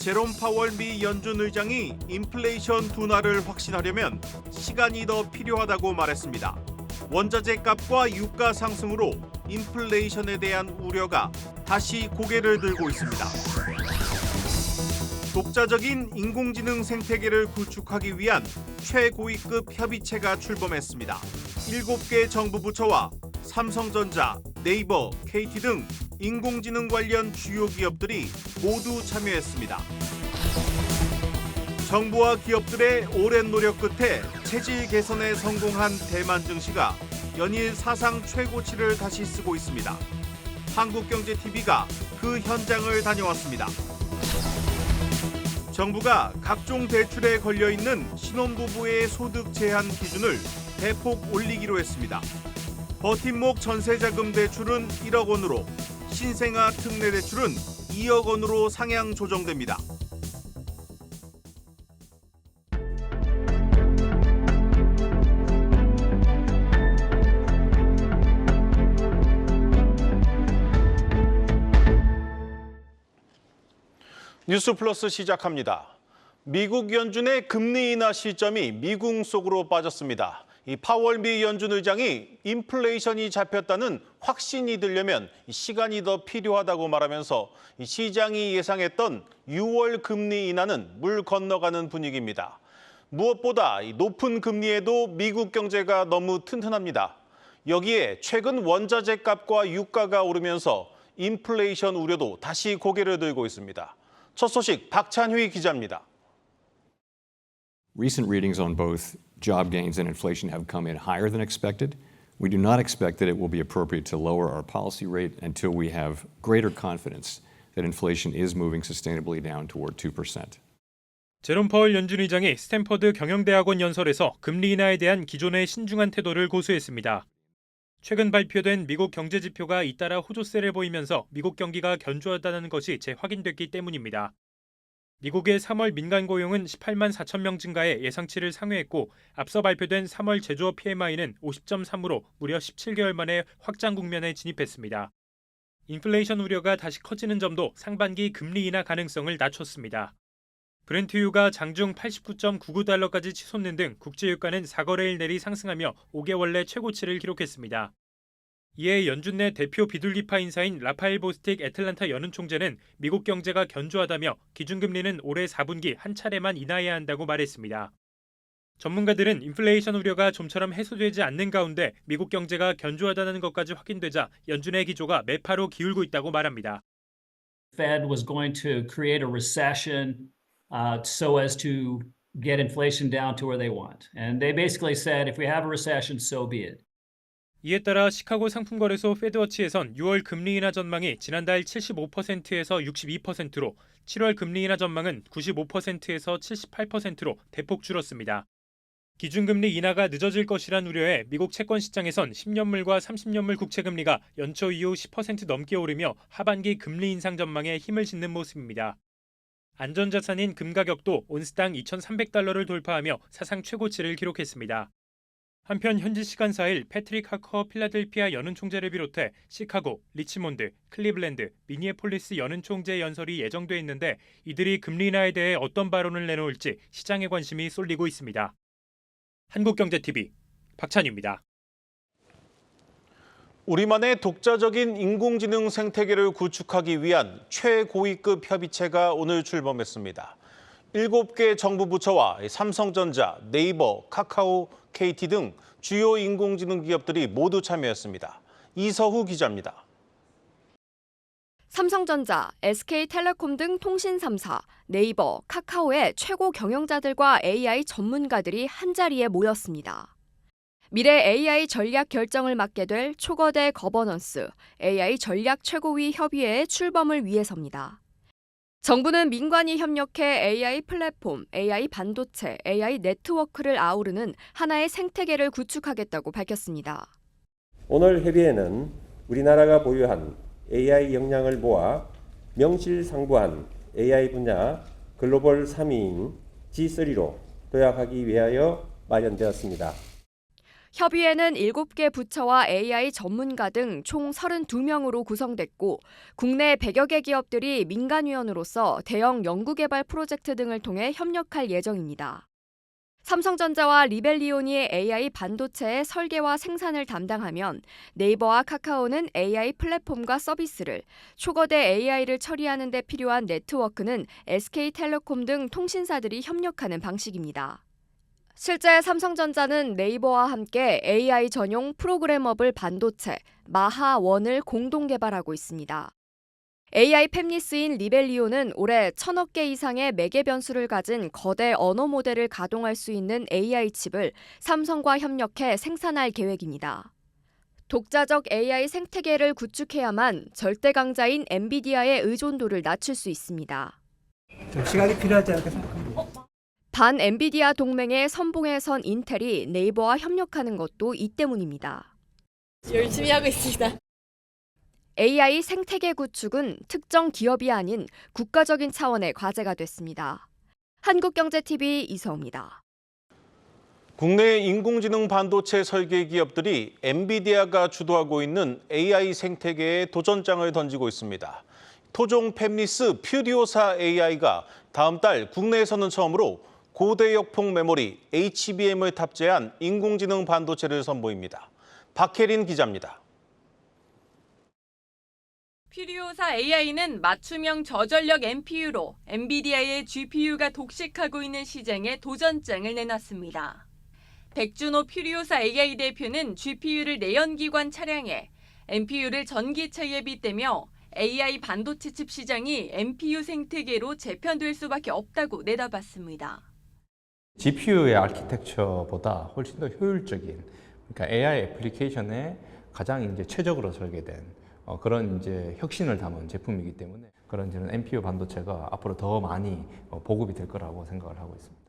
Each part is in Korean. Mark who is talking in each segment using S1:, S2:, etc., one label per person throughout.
S1: 제롬 파월 미 연준 의장이 인플레이션 둔화를 확신하려면 시간이 더 필요하다고 말했습니다. 원자재 값과 유가 상승으로 인플레이션에 대한 우려가 다시 고개를 들고 있습니다. 독자적인 인공지능 생태계를 구축하기 위한 최고위급 협의체가 출범했습니다. 7개 정부 부처와 삼성전자, 네이버, KT 등 인공지능 관련 주요 기업들이 모두 참여했습니다. 정부와 기업들의 오랜 노력 끝에 체질 개선에 성공한 대만 증시가 연일 사상 최고치를 다시 쓰고 있습니다. 한국경제TV가 그 현장을 다녀왔습니다. 정부가 각종 대출에 걸려있는 신혼부부의 소득 제한 기준을 대폭 올리기로 했습니다. 버팀목 전세자금 대출은 1억 원으로, 신생아 특례 대출은 2억 원으로 상향 조정됩니다. 뉴스 플러스 시작합니다. 미국 연준의 금리 인하 시점이 미궁 속으로 빠졌습니다. 이 파월 미 연준 의장이 인플레이션이 잡혔다는 확신이 들려면 시간이 더 필요하다고 말하면서 시장이 예상했던 6월 금리 인하는 물 건너가는 분위기입니다. 무엇보다 높은 금리에도 미국 경제가 너무 튼튼합니다. 여기에 최근 원자재 값과 유가가 오르면서 인플레이션 우려도 다시 고개를 들고 있습니다. 첫 소식 박찬휘 기자입니다.
S2: Recent readings on both job gains and inflation have come in higher than expected. We do not expect that it will be appropriate to lower our policy rate until we have greater confidence that inflation is moving sustainably down toward 2%.
S3: 제롬 파월 연준 의장이 스탠퍼드 경영대학원 연설에서 금리 인하에 대한 기존의 신중한 태도를 고수했습니다. 최근 발표된 미국 경제 지표가 잇따라 호조세를 보이면서 미국 경기가 견조하다는 것이 재확인됐기 때문입니다. 미국의 3월 민간 고용은 18만 4천 명 증가해 예상치를 상회했고 앞서 발표된 3월 제조업 PMI는 50.3으로 무려 17개월 만에 확장 국면에 진입했습니다. 인플레이션 우려가 다시 커지는 점도 상반기 금리 인하 가능성을 낮췄습니다. 브렌트유가 장중 89.99달러까지 치솟는 등 국제유가는 4거래일 내리 상승하며 5개월 내 최고치를 기록했습니다. 이에 연준 내 대표 비둘기파 인사인 라파엘 보스틱 애틀란타 연은 총재는 미국 경제가 견조하다며 기준금리는 올해 4분기 한 차례만 인하해야 한다고 말했습니다. 전문가들은 인플레이션 우려가 좀처럼 해소되지 않는 가운데 미국 경제가 견조하다는 것까지 확인되자 연준의 기조가 매파로 기울고 있다고 말합니다.
S4: Fed was going to create a recession so as to get inflation down to where they want. And they basically said if we have a recession, so be it.
S3: 이에 따라 시카고 상품거래소 페드워치에선 6월 금리 인하 전망이 지난달 75%에서 62%로 7월 금리 인하 전망은 95%에서 78%로 대폭 줄었습니다. 기준금리 인하가 늦어질 것이란 우려에 미국 채권 시장에선 10년물과 30년물 국채금리가 연초 이후 10% 넘게 오르며 하반기 금리 인상 전망에 힘을 싣는 모습입니다. 안전자산인 금 가격도 온스당 2,300달러를 돌파하며 사상 최고치를 기록했습니다. 한편 현지 시간 4일 패트릭 하커 필라델피아 연은 총재를 비롯해 시카고, 리치몬드, 클리블랜드, 미니애폴리스 연은 총재 연설이 예정돼 있는데 이들이 금리 인하에 대해 어떤 발언을 내놓을지 시장의 관심이 쏠리고 있습니다. 한국경제TV 박찬유입니다.
S1: 우리만의 독자적인 인공지능 생태계를 구축하기 위한 최고위급 협의체가 오늘 출범했습니다. 7개 정부 부처와 삼성전자, 네이버, 카카오, KT 등 주요 인공지능 기업들이 모두 참여했습니다. 이서후 기자입니다.
S5: 삼성전자, SK텔레콤 등 통신 3사, 네이버, 카카오의 최고 경영자들과 AI 전문가들이 한자리에 모였습니다. 미래 AI 전략 결정을 맡게 될 초거대 거버넌스, AI 전략 최고위 협의회의 출범을 위해서입니다. 정부는 민관이 협력해 AI 플랫폼, AI 반도체, AI 네트워크를 아우르는 하나의 생태계를 구축하겠다고 밝혔습니다.
S6: 오늘 협의회는 우리나라가 보유한 AI 역량을 모아 명실상부한 AI 분야 글로벌 3위인 G3로 도약하기 위하여 마련되었습니다.
S5: 협의회는 7개 부처와 AI 전문가 등 총 32명으로 구성됐고 국내 100여 개 기업들이 민간위원으로서 대형 연구개발 프로젝트 등을 통해 협력할 예정입니다. 삼성전자와 리벨리온이 AI 반도체의 설계와 생산을 담당하면 네이버와 카카오는 AI 플랫폼과 서비스를, 초거대 AI를 처리하는 데 필요한 네트워크는 SK텔레콤 등 통신사들이 협력하는 방식입니다. 실제 삼성전자는 네이버와 함께 AI 전용 프로그래머블 반도체 마하1을 공동 개발하고 있습니다. AI 팹리스인 리벨리온은 올해 1,000억 개 이상의 매개 변수를 가진 거대 언어 모델을 가동할 수 있는 AI 칩을 삼성과 협력해 생산할 계획입니다. 독자적 AI 생태계를 구축해야만 절대 강자인 엔비디아의 의존도를 낮출 수 있습니다.
S7: 좀 시간이 필요하지 않을까 생각합니다.
S5: 반 엔비디아 동맹의 선봉에 선 인텔이 네이버와 협력하는 것도 이 때문입니다.
S8: 열심히 하고 있습니다.
S5: AI 생태계 구축은 특정 기업이 아닌 국가적인 차원의 과제가 됐습니다. 한국경제TV 이서우입니다.
S1: 국내 인공지능 반도체 설계 기업들이 엔비디아가 주도하고 있는 AI 생태계에 도전장을 던지고 있습니다. 토종 팹리스 퓨리오사 AI가 다음 달 국내에서는 처음으로 고대역폭 메모리 HBM을 탑재한 인공지능 반도체를 선보입니다. 박혜린 기자입니다.
S8: 퓨리오사 AI는 맞춤형 저전력 NPU로 엔비디아의 GPU가 독식하고 있는 시장에 도전장을 내놨습니다. 백준호 퓨리오사 AI 대표는 GPU를 내연기관 차량에 NPU를 전기차에 빗대며 AI 반도체 칩 시장이 NPU 생태계로 재편될 수밖에 없다고 내다봤습니다.
S9: GPU의 아키텍처보다 훨씬 더 효율적인, 그러니까 AI 애플리케이션에 가장 이제 최적으로 설계된 그런 이제 혁신을 담은 제품이기 때문에 그런 저는 NPU 반도체가 앞으로 더 많이 보급이 될 거라고 생각을 하고 있습니다.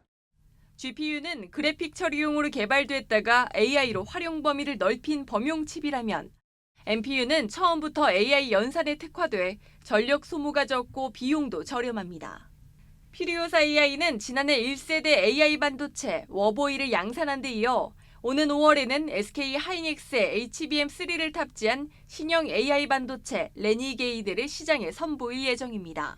S8: GPU는 그래픽 처리용으로 개발됐다가 AI로 활용 범위를 넓힌 범용 칩이라면 NPU는 처음부터 AI 연산에 특화돼 전력 소모가 적고 비용도 저렴합니다. 퓨리오사 AI는 지난해 1세대 AI 반도체 워보이를 양산한 데 이어 오는 5월에는 SK 하이닉스의 HBM3를 탑재한 신형 AI 반도체 레니게이드를 시장에 선보일 예정입니다.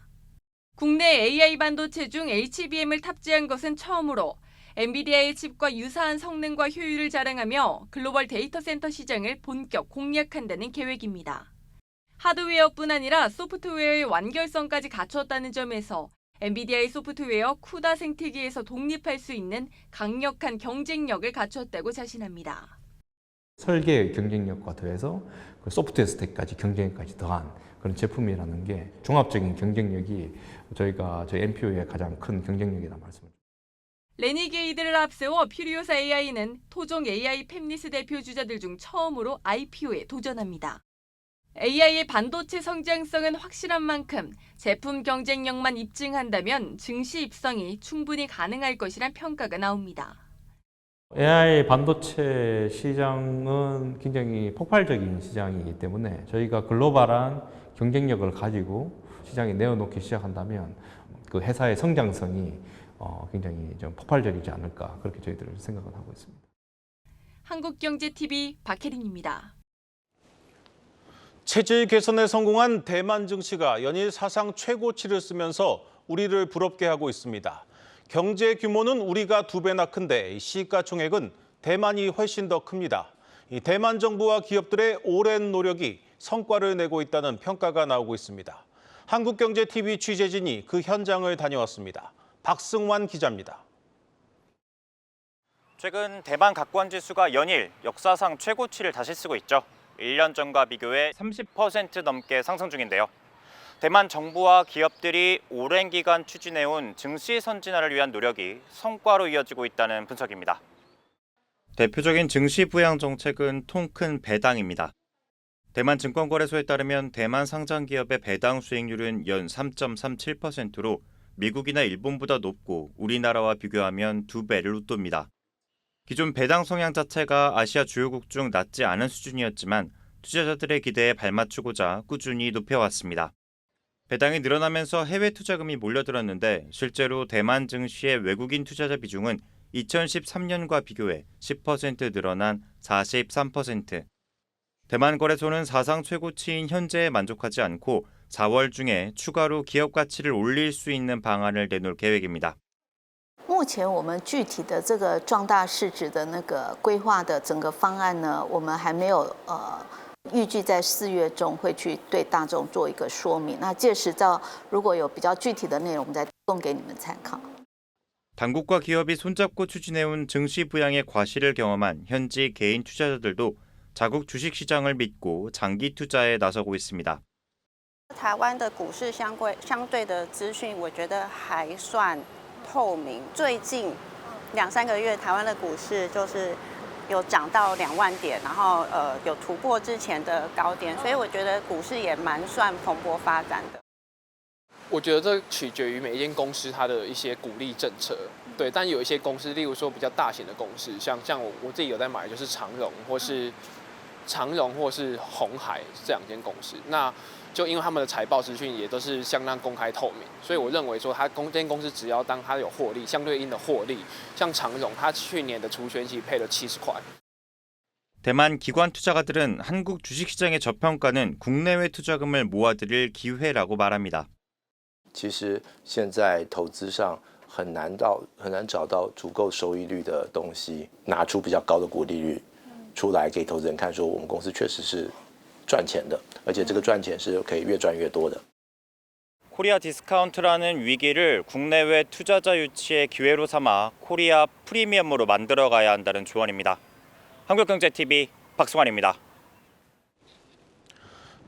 S8: 국내 AI 반도체 중 HBM을 탑재한 것은 처음으로 엔비디아의 칩과 유사한 성능과 효율을 자랑하며 글로벌 데이터 센터 시장을 본격 공략한다는 계획입니다. 하드웨어뿐 아니라 소프트웨어의 완결성까지 갖췄다는 점에서 엔비디아의 소프트웨어 쿠다 생태계에서 독립할 수 있는 강력한 경쟁력을 갖췄다고 자신합니다.
S9: 설계의 경쟁력과 더해서 그 소프트웨어 스택까지 경쟁력까지 더한 그런 제품이라는 게 종합적인 경쟁력이 저희 NPU의 가장 큰 경쟁력이라는 말씀을.
S8: 레니게이드를 앞세워 퓨리오사 AI는 토종 AI 팹리스 대표 주자들 중 처음으로 IPO에 도전합니다. AI의 반도체 성장성은 확실한 만큼 제품 경쟁력만 입증한다면 증시 입성이 충분히 가능할 것이란 평가가 나옵니다.
S9: AI 반도체 시장은 굉장히 폭발적인 시장이기 때문에 저희가 글로벌한 경쟁력을 가지고 시장에 내어놓기 시작한다면 그 회사의 성장성이 굉장히 좀 폭발적이지 않을까 그렇게 저희들은 생각을 하고 있습니다.
S8: 한국경제TV 박혜린입니다.
S1: 체질 개선에 성공한 대만 증시가 연일 사상 최고치를 쓰면서 우리를 부럽게 하고 있습니다. 경제 규모는 우리가 2배나 큰데 시가총액은 대만이 훨씬 더 큽니다. 이 대만 정부와 기업들의 오랜 노력이 성과를 내고 있다는 평가가 나오고 있습니다. 한국경제TV 취재진이 그 현장을 다녀왔습니다. 박승환 기자입니다.
S10: 최근 대만 가권 지수가 연일 역사상 최고치를 다시 쓰고 있죠. 1년 전과 비교해 30% 넘게 상승 중인데요. 대만 정부와 기업들이 오랜 기간 추진해온 증시 선진화를 위한 노력이 성과로 이어지고 있다는 분석입니다. 대표적인 증시 부양 정책은 통 큰 배당입니다. 대만 증권거래소에 따르면 대만 상장 기업의 배당 수익률은 연 3.37%로 미국이나 일본보다 높고 우리나라와 비교하면 2배를 웃돕니다. 기존 배당 성향 자체가 아시아 주요국 중 낮지 않은 수준이었지만 투자자들의 기대에 발맞추고자 꾸준히 높여왔습니다. 배당이 늘어나면서 해외 투자금이 몰려들었는데 실제로 대만 증시의 외국인 투자자 비중은 2013년과 비교해 10% 늘어난 43%. 대만 거래소는 사상 최고치인 현재에 만족하지 않고 4월 중에 추가로 기업 가치를 올릴 수 있는 방안을 내놓을 계획입니다.
S11: 目前我们具体的这个壮大市值的那个规划的整个方案呢，我们还没有预计在4月中会去对大众做一个说明。那届时如果有比较具体的内容，我们再提供给你们参考。
S10: 당국과 기업이 손잡고 추진해온 증시 부양의 과실을 경험한 현지 개인 투자자들도 자국 주식시장을 믿고 장기 투자에 나서고 있습니다.
S11: 台湾的股市相对的资讯，我觉得还算透明。最近2-3个月，台湾的股市就是有涨到2万点，然后有突破之前的高点，所以我觉得股市也蛮算蓬勃发展的。
S12: 我觉得这取决于每一间公司它的一些鼓励政策，对。但有一些公司，例如说比较大型的公司，像我自己有在买，就是长荣或是鸿海这2间公司。那就因为他们的财报资讯也都是相当公开透明，所以我认为说这间公司只要当它有获利，相对应的获利，像长荣，它去年的除权息配了70块。
S10: 대만 기관 투자가들은 한국 주식시장의 저평가는 국내외 투자금을 모아들일 기회라고 말합니다.
S13: 其实现在投资上很难找到足够收益率的东西，拿出比较高的股利率出来给投资人看，说我们公司确实是赚钱的，而且这个赚钱是可以越赚越多的。
S10: 코리아 디스카운트라는 위기를 국내외 투자자 유치의 기회로 삼아 코리아 프리미엄으로 만들어가야 한다는 조언입니다. 한국경제TV 박승환입니다.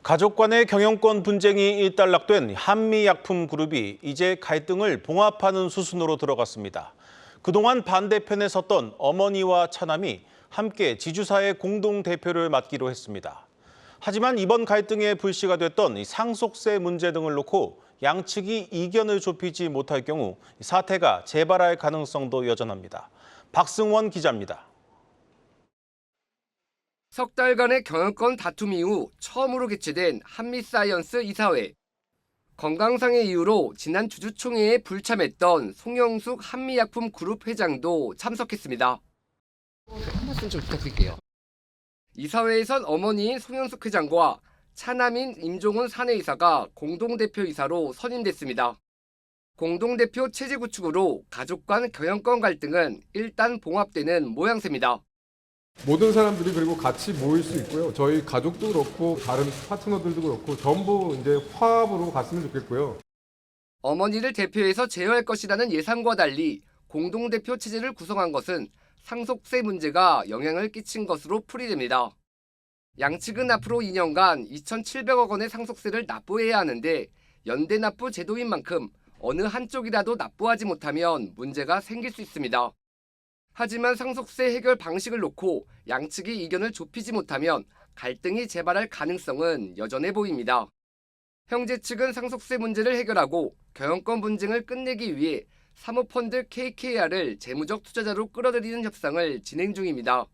S1: 가족 간의 경영권 분쟁이 일단락된 한미약품그룹이 이제 갈등을 봉합하는 수순으로 들어갔습니다. 그동안 반대편에 섰던 어머니와 차남이 함께 지주사의 공동대표를 맡기로 했습니다. 하지만 이번 갈등의 불씨가 됐던 상속세 문제 등을 놓고 양측이 이견을 좁히지 못할 경우 사태가 재발할 가능성도 여전합니다. 박승원 기자입니다.
S14: 석 달간의 경영권 다툼 이후 처음으로 개최된 한미사이언스 이사회. 건강상의 이유로 지난 주주총회에 불참했던 송영숙 한미약품그룹 회장도 참석했습니다. 한 말씀 좀 부탁드릴게요. 이사회에선 어머니인 송영숙 회장과 차남인 임종훈 사내이사가 공동대표이사로 선임됐습니다. 공동대표 체제 구축으로 가족 간 경영권 갈등은 일단 봉합되는 모양새입니다.
S15: 모든 사람들이 그리고 같이 모일 수 있고요. 저희 가족도 그렇고 다른 파트너들도 그렇고 전부 이제 화합으로 갔으면 좋겠고요.
S14: 어머니를 대표해서 제어할 것이라는 예상과 달리 공동대표 체제를 구성한 것은 상속세 문제가 영향을 끼친 것으로 풀이됩니다. 양측은 앞으로 2년간 2,700억 원의 상속세를 납부해야 하는데 연대 납부 제도인 만큼 어느 한쪽이라도 납부하지 못하면 문제가 생길 수 있습니다. 하지만 상속세 해결 방식을 놓고 양측이 이견을 좁히지 못하면 갈등이 재발할 가능성은 여전해 보입니다. 형제 측은 상속세 문제를 해결하고 경영권 분쟁을 끝내기 위해 사모펀드 KKR을 재무적 투자자로 끌어들이는 협상을 진행 중입니다.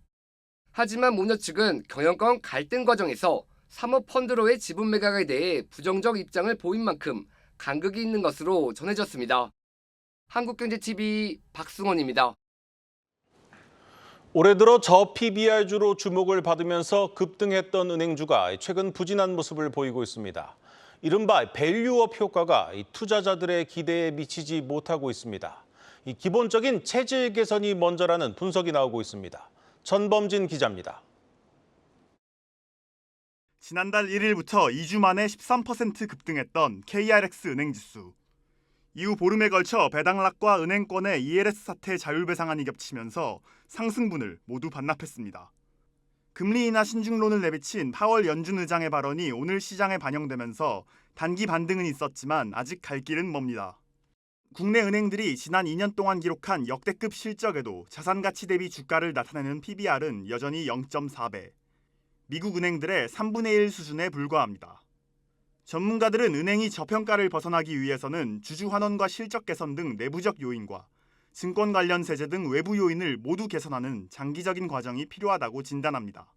S14: 하지만 모녀 측은 경영권 갈등 과정에서 사모펀드로의 지분 매각에 대해 부정적 입장을 보인 만큼 간극이 있는 것으로 전해졌습니다. 한국경제TV 박승원입니다.
S1: 올해 들어 저PBR주로 주목을 받으면서 급등했던 은행주가 최근 부진한 모습을 보이고 있습니다. 이른바 밸류업 효과가 투자자들의 기대에 미치지 못하고 있습니다. 기본적인 체질 개선이 먼저라는 분석이 나오고 있습니다. 전범진 기자입니다.
S16: 지난달 1일부터 2주 만에 13% 급등했던 KRX 은행지수. 이후 보름에 걸쳐 배당락과 은행권의 ELS 사태 자율배상안이 겹치면서 상승분을 모두 반납했습니다. 금리 인하 신중론을 내비친 파월 연준 의장의 발언이 오늘 시장에 반영되면서 단기 반등은 있었지만 아직 갈 길은 멉니다. 국내 은행들이 지난 2년 동안 기록한 역대급 실적에도 자산가치 대비 주가를 나타내는 PBR은 여전히 0.4배. 미국 은행들의 3분의 1 수준에 불과합니다. 전문가들은 은행이 저평가를 벗어나기 위해서는 주주 환원과 실적 개선 등 내부적 요인과 증권 관련 세제 등 외부 요인을 모두 개선하는 장기적인 과정이 필요하다고 진단합니다.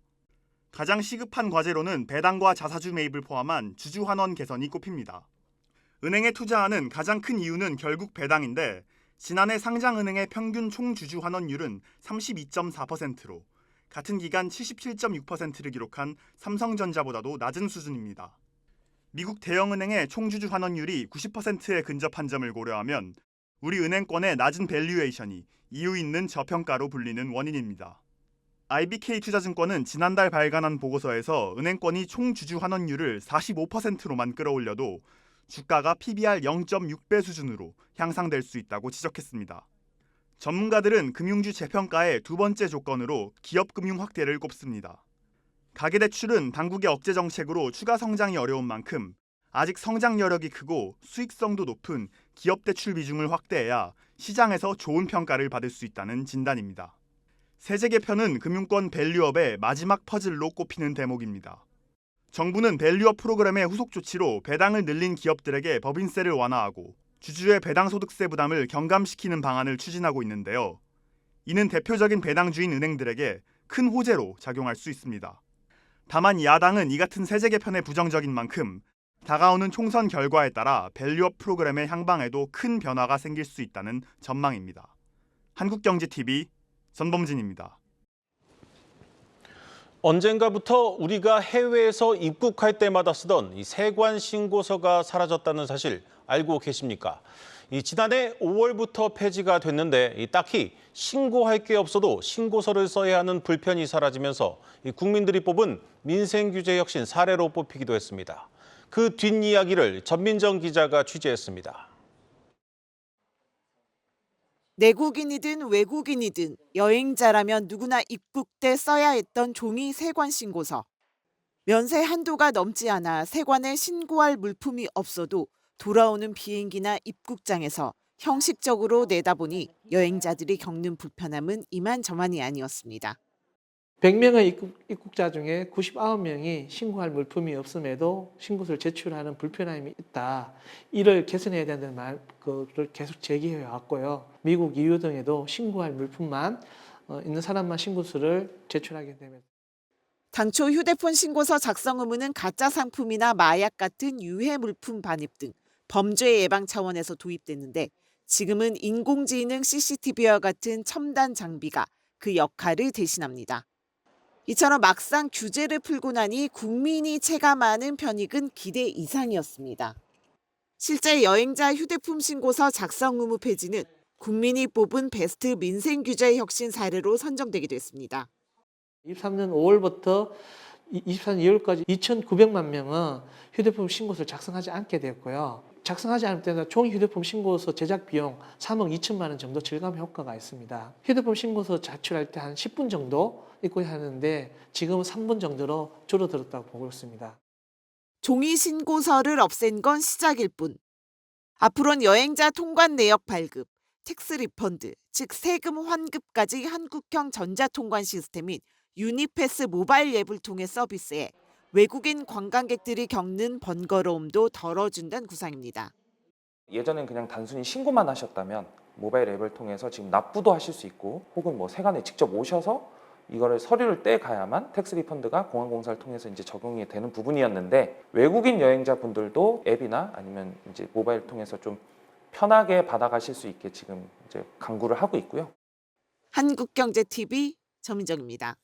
S16: 가장 시급한 과제로는 배당과 자사주 매입을 포함한 주주 환원 개선이 꼽힙니다. 은행에 투자하는 가장 큰 이유는 결국 배당인데 지난해 상장은행의 평균 총주주 환원율은 32.4%로 같은 기간 77.6%를 기록한 삼성전자보다도 낮은 수준입니다. 미국 대형은행의 총주주 환원율이 90%에 근접한 점을 고려하면 우리 은행권의 낮은 밸류에이션이 이유 있는 저평가로 불리는 원인입니다. IBK 투자증권은 지난달 발간한 보고서에서 은행권이 총주주 환원율을 45%로만 끌어올려도 주가가 PBR 0.6배 수준으로 향상될 수 있다고 지적했습니다. 전문가들은 금융주 재평가의 두 번째 조건으로 기업 금융 확대를 꼽습니다. 가계대출은 당국의 억제 정책으로 추가 성장이 어려운 만큼 아직 성장 여력이 크고 수익성도 높은 기업 대출 비중을 확대해야 시장에서 좋은 평가를 받을 수 있다는 진단입니다. 세제 개편은 금융권 밸류업의 마지막 퍼즐로 꼽히는 대목입니다. 정부는 밸류업 프로그램의 후속 조치로 배당을 늘린 기업들에게 법인세를 완화하고 주주의 배당소득세 부담을 경감시키는 방안을 추진하고 있는데요. 이는 대표적인 배당주인 은행들에게 큰 호재로 작용할 수 있습니다. 다만 야당은 이 같은 세제 개편에 부정적인 만큼 다가오는 총선 결과에 따라 밸류업 프로그램의 향방에도 큰 변화가 생길 수 있다는 전망입니다. 한국경제TV 전범진입니다.
S1: 언젠가부터 우리가 해외에서 입국할 때마다 쓰던 이 세관 신고서가 사라졌다는 사실 알고 계십니까? 지난해 5월부터 폐지가 됐는데 딱히 신고할 게 없어도 신고서를 써야 하는 불편이 사라지면서 국민들이 뽑은 민생규제 혁신 사례로 뽑히기도 했습니다. 그 뒷이야기를 전민정 기자가 취재했습니다.
S17: 내국인이든 외국인이든 여행자라면 누구나 입국 때 써야 했던 종이 세관 신고서. 면세 한도가 넘지 않아 세관에 신고할 물품이 없어도 돌아오는 비행기나 입국장에서 형식적으로 내다 보니 여행자들이 겪는 불편함은 이만저만이 아니었습니다.
S18: 100명의 입국자 중에 99명이 신고할 물품이 없음에도 신고서를 제출하는 불편함이 있다. 이를 개선해야 된다는 말을 계속 제기해 왔고요. 미국 EU 등에도 신고할 물품만 있는 사람만 신고서를 제출하게 되면
S17: 당초 휴대폰 신고서 작성 의무는 가짜 상품이나 마약 같은 유해 물품 반입 등 범죄 예방 차원에서 도입됐는데 지금은 인공지능 CCTV와 같은 첨단 장비가 그 역할을 대신합니다. 이처럼 막상 규제를 풀고 나니 국민이 체감하는 편익은 기대 이상이었습니다. 실제 여행자 휴대폰 신고서 작성 의무 폐지는 국민이 뽑은 베스트 민생규제 혁신 사례로 선정되기도 했습니다.
S18: 23년 5월부터 24년 2월까지 2,900만 명은 휴대폰 신고서를 작성하지 않게 되었고요. 작성하지 않을 때는 종이 휴대폰 신고서 제작 비용 3억 2천만 원 정도 절감 효과가 있습니다. 휴대폰 신고서 제출할 때 한 10분 정도 있고 하는데 지금은 3분 정도로 줄어들었다고 보고 있습니다.
S17: 종이 신고서를 없앤 건 시작일 뿐. 앞으로는 여행자 통관 내역 발급, 텍스 리펀드, 즉 세금 환급까지 한국형 전자통관 시스템인 유니패스 모바일 앱을 통해 서비스해 외국인 관광객들이 겪는 번거로움도 덜어준다는 구상입니다.
S19: 예전엔 그냥 단순히 신고만 하셨다면 모바일 앱을 통해서 지금 납부도 하실 수 있고 혹은 뭐 세관에 직접 오셔서 이거를 서류를 떼가야만 텍스 리펀드가 공항공사를 통해서 이제 적용이 되는 부분이었는데 외국인 여행자분들도 앱이나 아니면 이제 모바일 통해서 좀 편하게 받아가실 수 있게 지금 이제 강구를 하고 있고요.
S17: 한국경제TV 전민정입니다.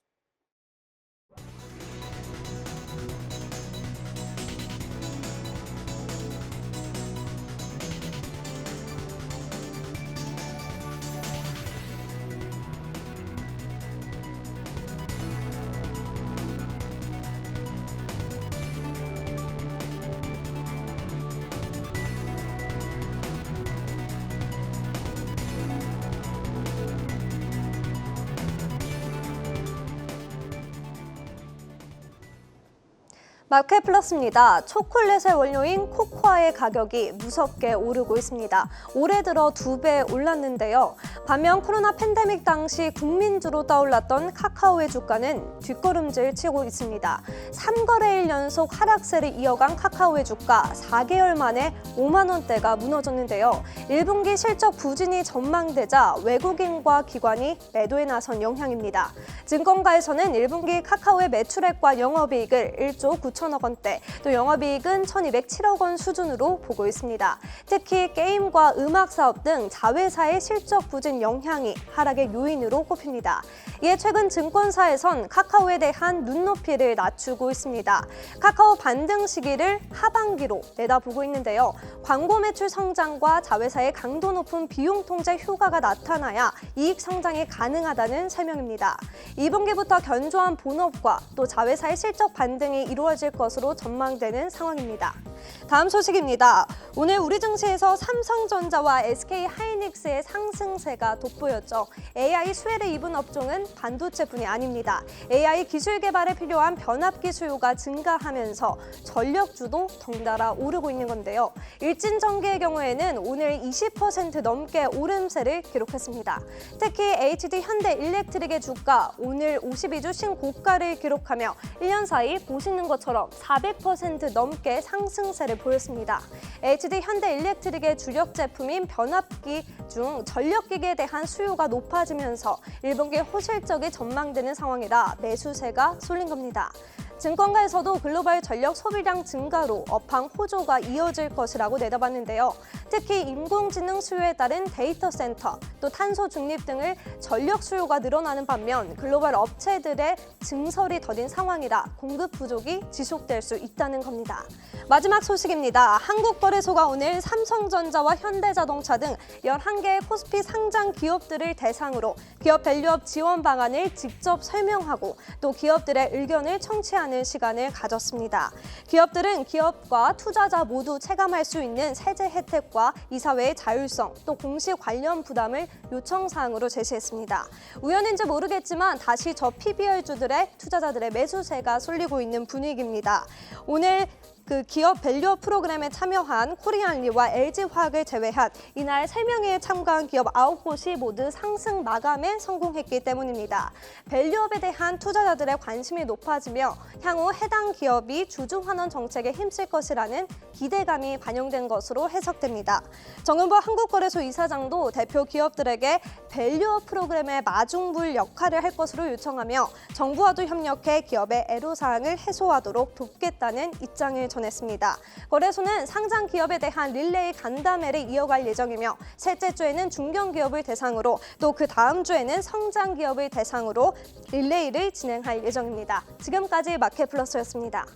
S20: 마켓플러스입니다. 초콜릿의 원료인 코코아의 가격이 무섭게 오르고 있습니다. 올해 들어 2배 올랐는데요. 반면 코로나 팬데믹 당시 국민주로 떠올랐던 카카오의 주가는 뒷걸음질 치고 있습니다. 3거래일 연속 하락세를 이어간 카카오의 주가 4개월 만에 5만 원대가 무너졌는데요. 1분기 실적 부진이 전망되자 외국인과 기관이 매도에 나선 영향입니다. 증권가에서는 1분기 카카오의 매출액과 영업이익을 1조 9천 5천억 원대, 또 영업이익은 1,207억 원 수준으로 보고 있습니다. 특히 게임과 음악 사업 등 자회사의 실적 부진 영향이 하락의 요인으로 꼽힙니다. 이에 최근 증권사에선 카카오에 대한 눈높이를 낮추고 있습니다. 카카오 반등 시기를 하반기로 내다보고 있는데요. 광고 매출 성장과 자회사의 강도 높은 비용 통제 효과가 나타나야 이익 성장이 가능하다는 설명입니다. 2분기부터 견조한 본업과 또 자회사의 실적 반등이 이루어질 것으로 전망되는 상황입니다. 다음 소식입니다. 오늘 우리 증시에서 삼성전자와 SK하이닉스의 상승세가 돋보였죠. AI 수혜를 입은 업종은 반도체뿐이 아닙니다. AI 기술 개발에 필요한 변압기 수요가 증가하면서 전력주도 덩달아 오르고 있는 건데요. 일진전기의 경우에는 오늘 20% 넘게 오름세를 기록했습니다. 특히 HD 현대일렉트릭의 주가 오늘 52주 신고가를 기록하며 1년 사이 보시는 것처럼 400% 넘게 상승세를 보였습니다. HD 현대일렉트릭의 주력 제품인 변압기 중 전력기기에 대한 수요가 높아지면서 1분기 호실적이 전망되는 상황이라 매수세가 쏠린 겁니다. 증권가에서도 글로벌 전력 소비량 증가로 업황 호조가 이어질 것이라고 내다봤는데요. 특히 인공지능 수요에 따른 데이터 센터, 또 탄소 중립 등을 전력 수요가 늘어나는 반면 글로벌 업체들의 증설이 더딘 상황이라 공급 부족이 지속될 수 있다는 겁니다. 마지막 소식입니다. 한국거래소가 오늘 삼성전자와 현대자동차 등 11개의 코스피 상장 기업들을 대상으로 기업 밸류업 지원 방안을 직접 설명하고 또 기업들의 의견을 청취하는 시간을 가졌습니다. 기업들은 기업과 투자자 모두 체감할 수 있는 세제 혜택과 이사회의 자율성, 또 공시 관련 부담을 요청사항으로 제시했습니다. 우연인지 모르겠지만 다시 저 PBR주들의 투자자들의 매수세가 쏠리고 있는 분위기입니다. 오늘 기업 밸류업 프로그램에 참여한 코리안리와 LG화학을 제외한 이날 3명에 참가한 기업 9곳이 모두 상승 마감에 성공했기 때문입니다. 밸류업에 대한 투자자들의 관심이 높아지며 향후 해당 기업이 주주환원 정책에 힘쓸 것이라는 기대감이 반영된 것으로 해석됩니다. 정은보 한국거래소 이사장도 대표 기업들에게 밸류업 프로그램의 마중물 역할을 할 것으로 요청하며 정부와도 협력해 기업의 애로사항을 해소하도록 돕겠다는 입장을 전했습니다. 거래소는 상장 기업에 대한 릴레이 간담회를 이어갈 예정이며 셋째 주에는 중견기업을 대상으로 또 그 다음 주에는 성장 기업을 대상으로 릴레이를 진행할 예정입니다. 지금까지 마켓플러스였습니다.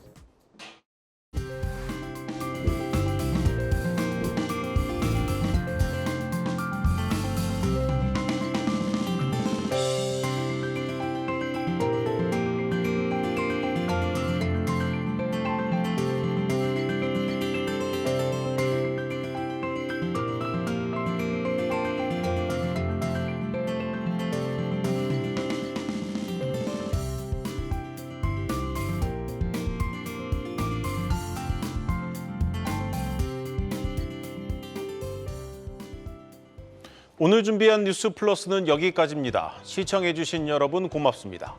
S1: 오늘 준비한 뉴스 플러스는 여기까지입니다. 시청해주신 여러분 고맙습니다.